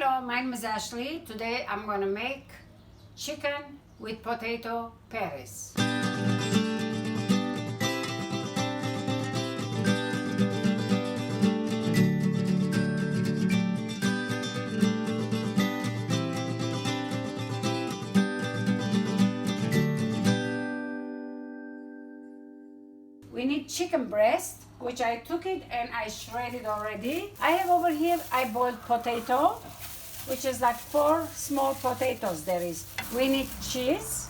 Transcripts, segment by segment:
Hello, my name is Ashley. Today I'm going to make chicken with potato patties. We need chicken breast, which I took it and I shredded already. I have over here, I boiled potato, which is like 4 small potatoes there is. We need cheese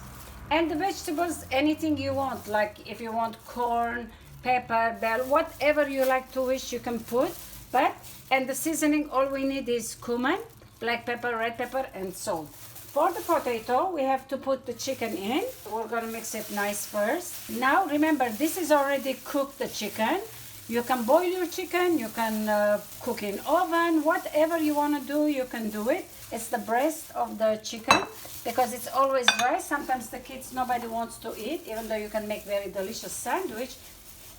and the vegetables, anything you want, like if you want corn, pepper, bell, whatever you like to wish you can put. And the seasoning, all we need is cumin, black pepper, red pepper, and salt. For the potato, we have to put the chicken in. We're gonna mix it nice first. Now remember, this is already cooked, the chicken. You can boil your chicken, you can cook in oven, whatever you wanna do, you can do it. It's the breast of the chicken because it's always dry. Sometimes the kids, nobody wants to eat, even though you can make very delicious sandwich,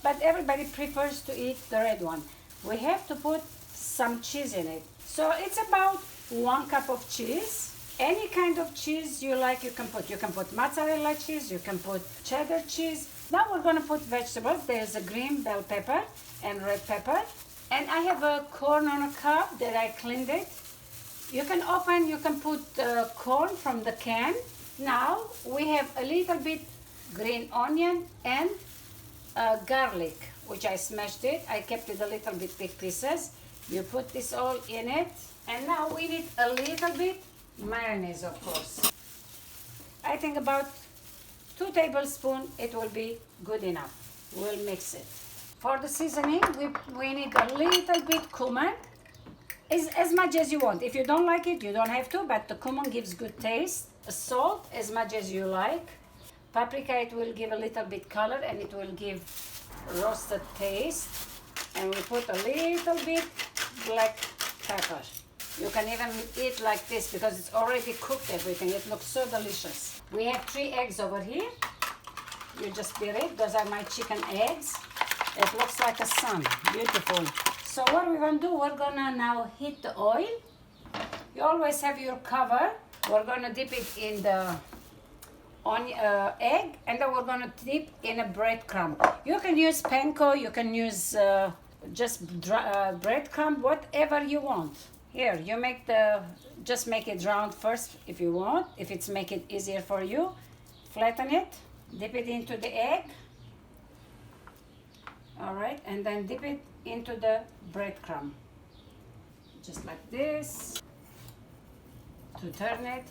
but everybody prefers to eat the red one. We have to put some cheese in it. So it's about 1 cup of cheese. Any kind of cheese you like, you can put. You can put mozzarella cheese, you can put cheddar cheese. Now we're gonna put vegetables. There's a green bell pepper and red pepper. And I have a corn on a cob that I cleaned it. You can open, you can put corn from the can. Now we have a little bit green onion and garlic, which I smashed it. I kept it a little bit big pieces. You put this all in it. And now we need a little bit mayonnaise, of course. I think about 2 tablespoons, it will be good enough. We'll mix it. For the seasoning, we need a little bit cumin. As much as you want. If you don't like it, you don't have to, but the cumin gives good taste. Salt, as much as you like. Paprika, it will give a little bit color and it will give roasted taste. And we put a little bit black pepper. You can even eat like this because it's already cooked everything. It looks so delicious. We have 3 eggs over here. You just beat it. Those are my chicken eggs. It looks like a sun. Beautiful. So what we're going to do, we're going to now heat the oil. You always have your cover. We're going to dip it in the egg, and then we're going to dip in a breadcrumb. You can use panko, you can use just breadcrumb, whatever you want. Here, you just make it round first if you want, if it's make it easier for you. Flatten it, dip it into the egg. All right, and then dip it into the breadcrumb. Just like this. To turn it.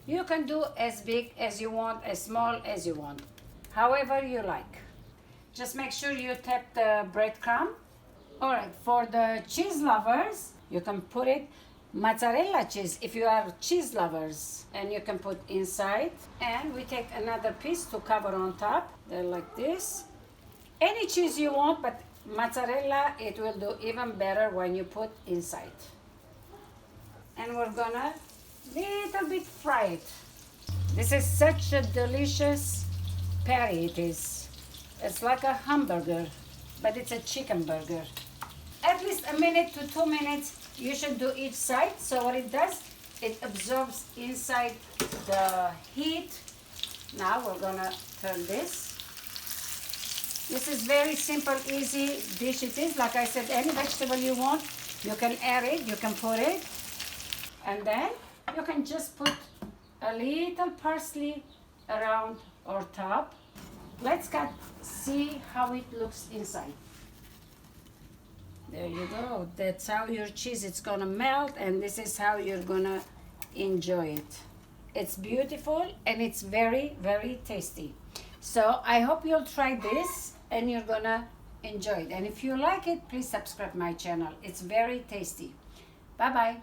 You can do as big as you want, as small as you want. However you like. Just make sure you tap the breadcrumb. All right, for the cheese lovers, you can put it mozzarella cheese if you are cheese lovers, and you can put inside. And we take another piece to cover on top. They're like this. Any cheese you want, but mozzarella, it will do even better when you put inside. And we're gonna little bit fry it. This is such a delicious patty it is. It's like a hamburger, but it's a chicken burger. At least 1 minute to 2 minutes you should do each side. So what it does, it absorbs inside the heat. Now we're gonna turn this. This is very simple, easy dish it is. Like I said, any vegetable you want, you can add it, you can put it. And then you can just put a little parsley around or top. Let's see how it looks inside. There you go. That's how your cheese is gonna melt, and this is how you're gonna enjoy it. It's beautiful and it's very, very tasty. So I hope you'll try this and you're gonna enjoy it. And if you like it, please subscribe my channel. It's very tasty. Bye-bye.